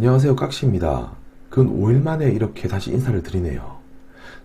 안녕하세요, 깍시입니다. 근 5일 만에 이렇게 다시 인사를 드리네요.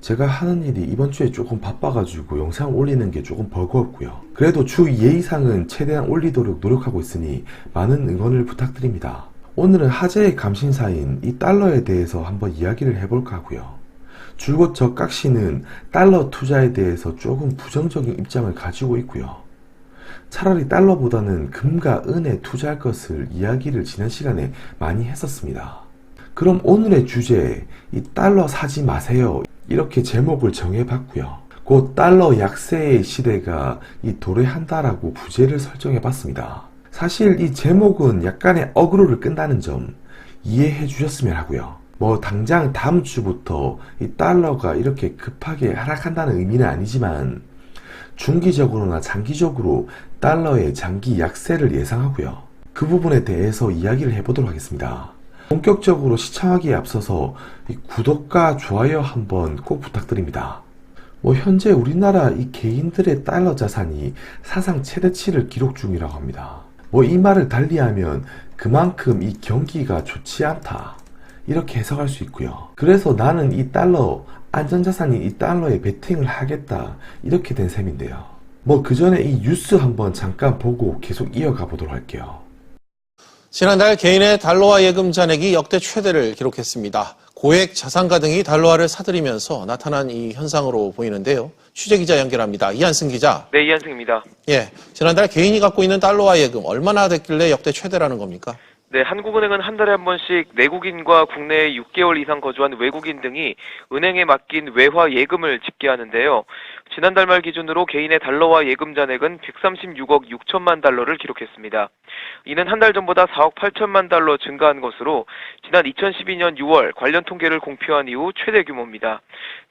제가 하는 일이 이번 주에 조금 바빠가지고 영상 올리는 게 조금 버거웠고요. 그래도 주 2회 이상은 최대한 올리도록 노력하고 있으니 많은 응원을 부탁드립니다. 오늘은 화제의 감신사인 이 달러에 대해서 한번 이야기를 해볼까 하고요. 줄곧 저 깍시는 달러 투자에 대해서 조금 부정적인 입장을 가지고 있고요. 차라리 달러보다는 금과 은에 투자할 것을 이야기를 지난 시간에 많이 했었습니다. 그럼 오늘의 주제, 이 달러 사지 마세요, 이렇게 제목을 정해봤고요. 곧 달러 약세의 시대가 도래한다라고 부제를 설정해봤습니다. 사실 이 제목은 약간의 어그로를 끈다는 점 이해해 주셨으면 하고요. 당장 다음 주부터 이 달러가 이렇게 급하게 하락한다는 의미는 아니지만 중기적으로나 장기적으로 달러의 장기 약세를 예상하고요. 그 부분에 대해서 이야기를 해보도록 하겠습니다. 본격적으로 시청하기에 앞서서 구독과 좋아요 한번 꼭 부탁드립니다. 현재 우리나라 이 개인들의 달러 자산이 사상 최대치를 기록 중이라고 합니다. 이 말을 달리하면 그만큼 이 경기가 좋지 않다, 이렇게 해석할 수 있고요. 그래서 나는 이 달러, 안전자산인 이 달러에 베팅을 하겠다, 이렇게 된 셈인데요. 그 전에 이 뉴스 한번 잠깐 보고 계속 이어가 보도록 할게요. 지난달 개인의 달러화 예금 잔액이 역대 최대를 기록했습니다. 고액 자산가 등이 달러화를 사들이면서 나타난 이 현상으로 보이는데요. 취재기자 연결합니다. 이한승 기자. 네, 이한승입니다. 지난달 개인이 갖고 있는 달러화 예금 얼마나 됐길래 역대 최대라는 겁니까? 네, 한국은행은 한 달에 한 번씩 내국인과 국내에 6개월 이상 거주한 외국인 등이 은행에 맡긴 외화 예금을 집계하는데요. 지난달 말 기준으로 개인의 달러화 예금 잔액은 136억 6천만 달러를 기록했습니다. 이는 한 달 전보다 4억 8천만 달러 증가한 것으로 지난 2012년 6월 관련 통계를 공표한 이후 최대 규모입니다.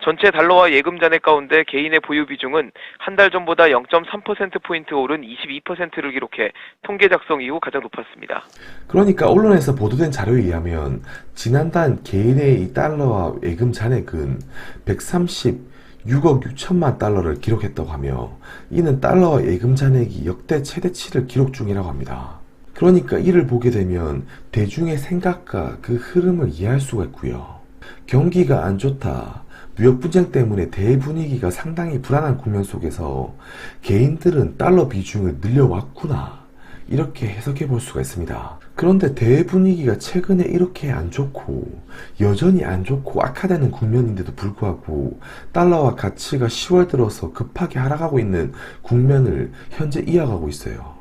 전체 달러화 예금 잔액 가운데 개인의 보유 비중은 한 달 전보다 0.3%포인트 오른 22%를 기록해 통계 작성 이후 가장 높았습니다. 그러니까 언론에서 보도된 자료에 의하면 지난달 개인의 이 달러화 예금 잔액은 136억 6천만 달러를 기록했다고 하며, 이는 달러화 예금 잔액이 역대 최대치를 기록 중이라고 합니다. 그러니까 이를 보게 되면 대중의 생각과 그 흐름을 이해할 수가 있고요. 경기가 안 좋다, 무역 분쟁 때문에 대분위기가 상당히 불안한 국면 속에서 개인들은 달러 비중을 늘려왔구나, 이렇게 해석해 볼 수가 있습니다. 그런데 대분위기가 최근에 이렇게 안 좋고 여전히 안 좋고 악화되는 국면인데도 불구하고 달러와 가치가 10월 들어서 급하게 하락하고 있는 국면을 현재 이어가고 있어요.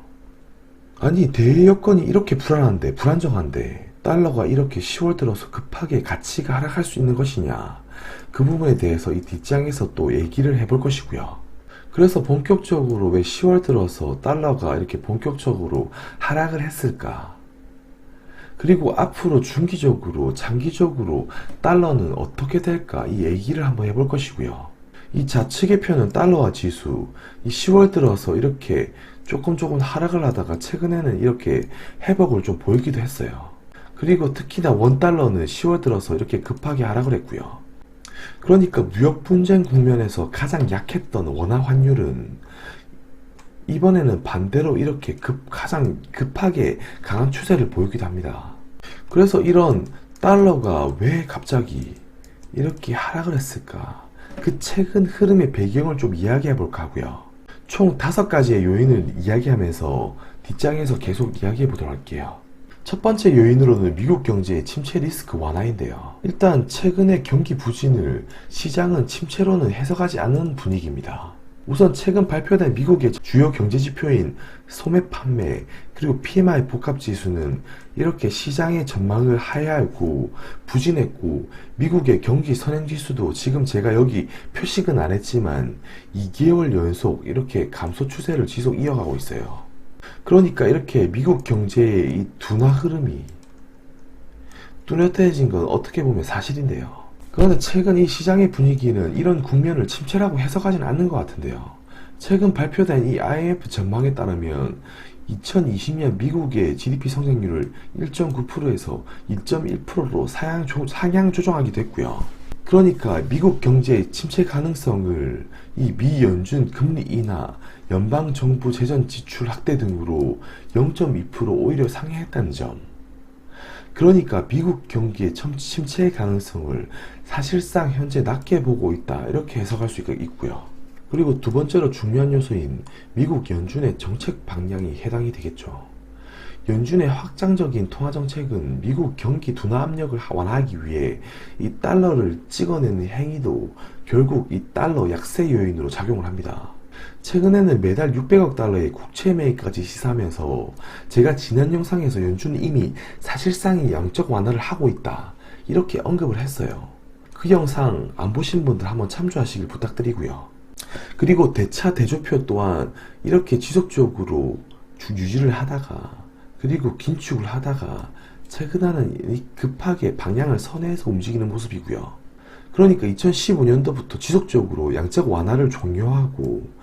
아니, 대외 여건이 이렇게 불안정한데 달러가 이렇게 10월 들어서 급하게 가치가 하락할 수 있는 것이냐, 그 부분에 대해서 이 뒷장에서 또 얘기를 해볼 것이고요. 그래서 본격적으로 왜 10월 들어서 달러가 이렇게 본격적으로 하락을 했을까? 그리고 앞으로 중기적으로, 장기적으로 달러는 어떻게 될까? 이 얘기를 한번 해볼 것이고요. 이 좌측에 펴는 달러화 지수, 이 10월 들어서 이렇게 조금 하락을 하다가 최근에는 이렇게 회복을 좀 보이기도 했어요. 그리고 특히나 원달러는 10월 들어서 이렇게 급하게 하락을 했고요. 그러니까 무역 분쟁 국면에서 가장 약했던 원화 환율은 이번에는 반대로 이렇게 가장 급하게 강한 추세를 보이기도 합니다. 그래서 이런 달러가 왜 갑자기 이렇게 하락을 했을까? 그 최근 흐름의 배경을 좀 이야기해 볼까 하고요. 총 5가지의 요인을 이야기하면서 뒷장에서 계속 이야기해 보도록 할게요. 첫 번째 요인으로는 미국 경제의 침체 리스크 완화인데요. 일단 최근의 경기 부진을 시장은 침체로는 해석하지 않는 분위기입니다. 우선 최근 발표된 미국의 주요 경제 지표인 소매 판매 그리고 PMI 복합지수는 이렇게 시장의 전망을 하회하고 부진했고, 미국의 경기 선행지수도 지금 제가 여기 표식은 안 했지만 2개월 연속 이렇게 감소 추세를 지속 이어가고 있어요. 그러니까 이렇게 미국 경제의 이 둔화 흐름이 뚜렷해진 건 어떻게 보면 사실인데요. 그런데 최근 이 시장의 분위기는 이런 국면을 침체라고 해석하지는 않는 것 같은데요. 최근 발표된 이 IMF 전망에 따르면 2020년 미국의 GDP 성장률을 1.9%에서 2.1%로 상향 조정하기도 했고요. 그러니까 미국 경제의 침체 가능성을 이 미 연준 금리 인하, 연방정부 재정 지출 확대 등으로 0.2% 오히려 상회했다는 점, 그러니까 미국 경기의 침체 가능성을 사실상 현재 낮게 보고 있다, 이렇게 해석할 수 있고요. 그리고 두 번째로 중요한 요소인 미국 연준의 정책 방향이 해당이 되겠죠. 연준의 확장적인 통화정책은 미국 경기 둔화 압력을 완화하기 위해 이 달러를 찍어내는 행위도 결국 이 달러 약세 요인으로 작용을 합니다. 최근에는 매달 600억 달러의 국채 매입까지 시사하면서 제가 지난 영상에서 연준이 이미 사실상의 양적 완화를 하고 있다, 이렇게 언급을 했어요. 그 영상 안 보신 분들 한번 참조하시길 부탁드리고요. 그리고 대차 대조표 또한 이렇게 지속적으로 유지를 하다가 그리고 긴축을 하다가 최근에는 급하게 방향을 선회해서 움직이는 모습이고요. 그러니까 2015년도부터 지속적으로 양적 완화를 종료하고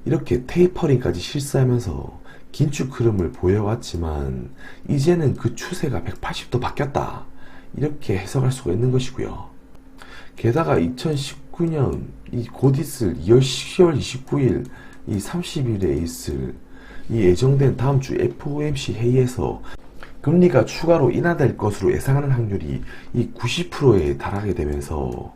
이렇게 테이퍼링까지 실시하면서 긴축 흐름을 보여왔지만 이제는 그 추세가 180도 바뀌었다, 이렇게 해석할 수가 있는 것이고요. 게다가 2019년 곧 있을 10월 29일 이 30일에 있을 이 예정된 다음 주 FOMC 회의에서 금리가 추가로 인하될 것으로 예상하는 확률이 이 90%에 달하게 되면서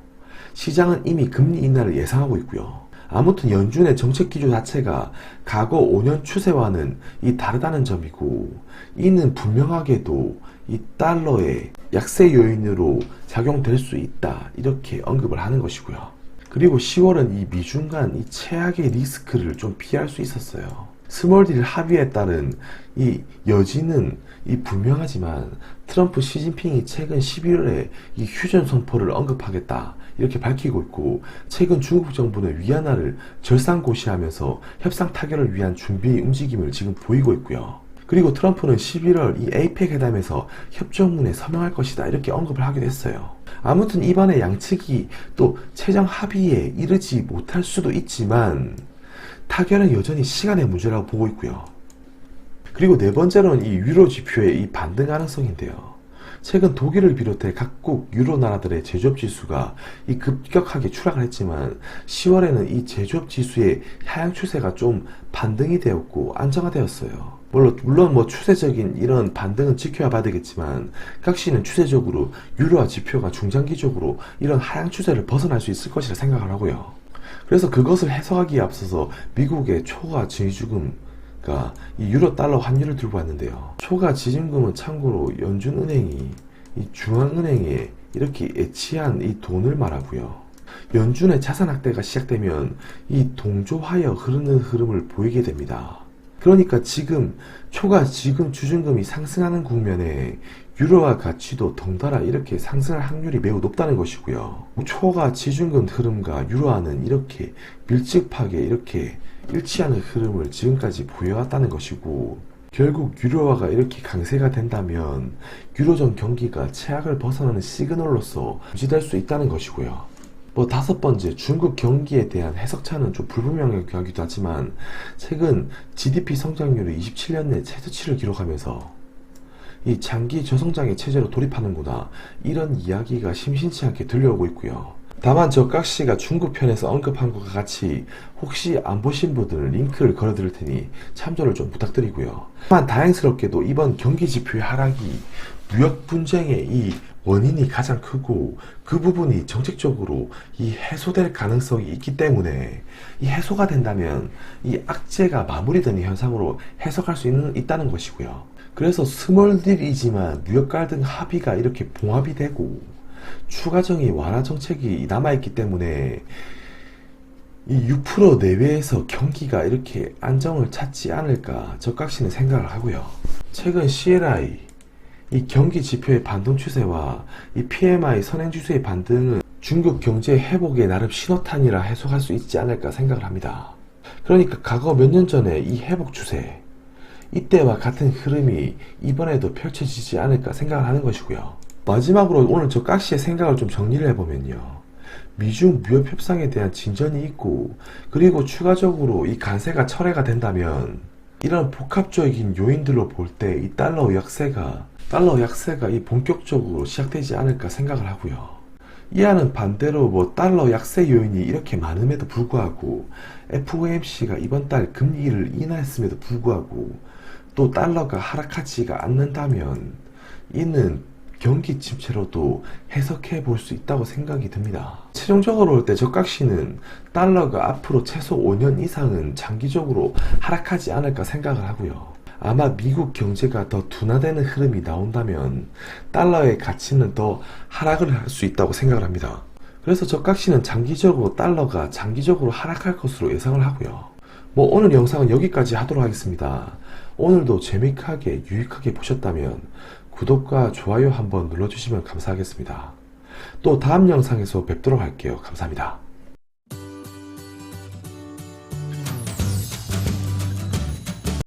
시장은 이미 금리 인하를 예상하고 있고요. 아무튼 연준의 정책 기조 자체가 과거 5년 추세와는 이 다르다는 점이고, 이는 분명하게도 이 달러의 약세 요인으로 작용될 수 있다, 이렇게 언급을 하는 것이고요. 그리고 10월은 이 미중 간 이 최악의 리스크를 좀 피할 수 있었어요. 스몰딜 합의에 따른 이 여지는 분명하지만 트럼프 시진핑이 최근 11월에 이 휴전 선포를 언급하겠다, 이렇게 밝히고 있고, 최근 중국 정부는 위안화를 절상고시하면서 협상 타결을 위한 준비 움직임을 지금 보이고 있고요. 그리고 트럼프는 11월 이 에이펙 회담에서 협정문에 서명할 것이다, 이렇게 언급을 하기도 했어요. 아무튼 이번에 양측이 또 최종 합의에 이르지 못할 수도 있지만 타결은 여전히 시간의 문제라고 보고 있고요. 그리고 네 번째로는 이 유로 지표의 이 반등 가능성인데요. 최근 독일을 비롯해 각국 유로 나라들의 제조업 지수가 이 급격하게 추락을 했지만 10월에는 이 제조업 지수의 하향 추세가 좀 반등이 되었고 안정화되었어요. 물론 추세적인 이런 반등은 지켜야 봐야 되겠지만 각시는 추세적으로 유로화 지표가 중장기적으로 이런 하향 추세를 벗어날 수 있을 것이라 생각을 하고요. 그래서 그것을 해석하기에 앞서서 미국의 초과 지주금가 이 유로 달러 환율을 들고 왔는데요. 초과 지준금은 참고로 연준은행이 이 중앙은행에 이렇게 예치한 이 돈을 말하고요. 연준의 자산 확대가 시작되면 이 동조하여 흐르는 흐름을 보이게 됩니다. 그러니까 지금 초과 지금 주준금이 상승하는 국면에 유로화 가치도 덩달아 이렇게 상승할 확률이 매우 높다는 것이고요. 초과 지준금 흐름과 유로화는 이렇게 밀집하게 이렇게 일치하는 흐름을 지금까지 보여왔다는 것이고, 결국 유로화가 이렇게 강세가 된다면 유로존 경기가 최악을 벗어나는 시그널로서 유지될 수 있다는 것이고요. 다섯 번째, 중국 경기에 대한 해석차는 좀 불분명하기도 하지만 최근 GDP 성장률이 27년 내 최저치를 기록하면서 이 장기 저성장의 체제로 돌입하는구나, 이런 이야기가 심심치 않게 들려오고 있고요. 다만 각시가 중국 편에서 언급한 것과 같이 혹시 안 보신 분들은 링크를 걸어드릴 테니 참조를 좀 부탁드리고요. 다만 다행스럽게도 이번 경기 지표의 하락이 무역 분쟁의 이 원인이 가장 크고 그 부분이 정책적으로 이 해소될 가능성이 있기 때문에 이 해소가 된다면 이 악재가 마무리되는 현상으로 해석할 수 있다는 것이고요. 그래서 스몰딜이지만 무역 갈등 합의가 이렇게 봉합이 되고 추가적인 완화 정책이 남아있기 때문에 이 6% 내외에서 경기가 이렇게 안정을 찾지 않을까 적각시는 생각을 하고요. 최근 CLI 이 경기 지표의 반등 추세와 이 PMI 선행 지수의 반등은 중국 경제 회복의 나름 신호탄이라 해석할 수 있지 않을까 생각을 합니다. 그러니까 과거 몇 년 전에 이 회복 추세, 이때와 같은 흐름이 이번에도 펼쳐지지 않을까 생각을 하는 것이고요. 마지막으로 오늘 각시의 생각을 좀 정리를 해보면요. 미중 무역 협상에 대한 진전이 있고, 그리고 추가적으로 이 관세가 철회가 된다면 이런 복합적인 요인들로 볼 때 이 달러 약세가 이 본격적으로 시작되지 않을까 생각을 하고요. 이와는 반대로 달러 약세 요인이 이렇게 많음에도 불구하고 FOMC가 이번 달 금리를 인하했음에도 불구하고 또 달러가 하락하지가 않는다면 이는 경기 침체로도 해석해 볼 수 있다고 생각이 듭니다. 최종적으로 볼 때 저각시는 달러가 앞으로 최소 5년 이상은 장기적으로 하락하지 않을까 생각을 하고요. 아마 미국 경제가 더 둔화되는 흐름이 나온다면 달러의 가치는 더 하락을 할 수 있다고 생각을 합니다. 그래서 저각시는 장기적으로 달러가 장기적으로 하락할 것으로 예상을 하고요. 오늘 영상은 여기까지 하도록 하겠습니다. 오늘도 재미있게 유익하게 보셨다면 구독과 좋아요 한번 눌러주시면 감사하겠습니다. 또 다음 영상에서 뵙도록 할게요. 감사합니다.